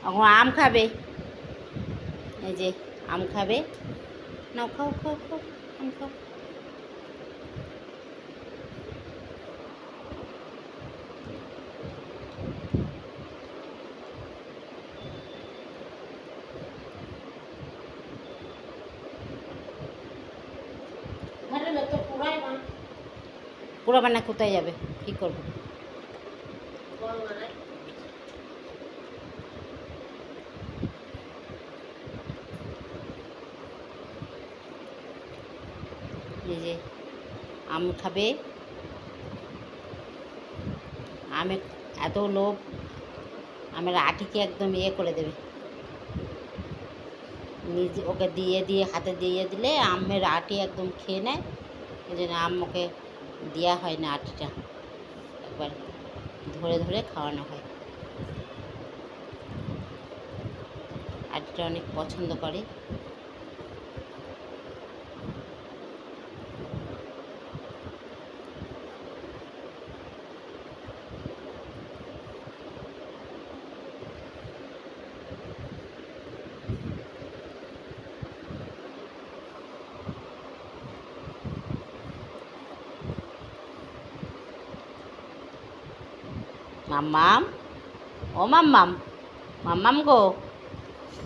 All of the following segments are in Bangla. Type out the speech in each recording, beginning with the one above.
এখন আম খাবে, এই যে আম খাবে। নাও খাও খাও খাও, আম খাও। পোড়াবে না, কোথায় যাবে, কী করবো? এই যে আম খাবে, আমের এত লোভ, আমের আটিকে একদম ইয়ে করে দেবে। নিজে ওকে দিয়ে দিয়ে হাতে দিয়ে দিলে আমের আটি একদম খেয়ে নেয়। এই জন্য আম ওকে দেওয়া হয় না, আটিটা একবার ধরে ধরে খাওয়ানো হয়। আটিটা অনেক পছন্দ করে। মাম্মাম, ও মাম্মাম, মাম্মাম গো,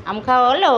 আম খাওয়া হলো?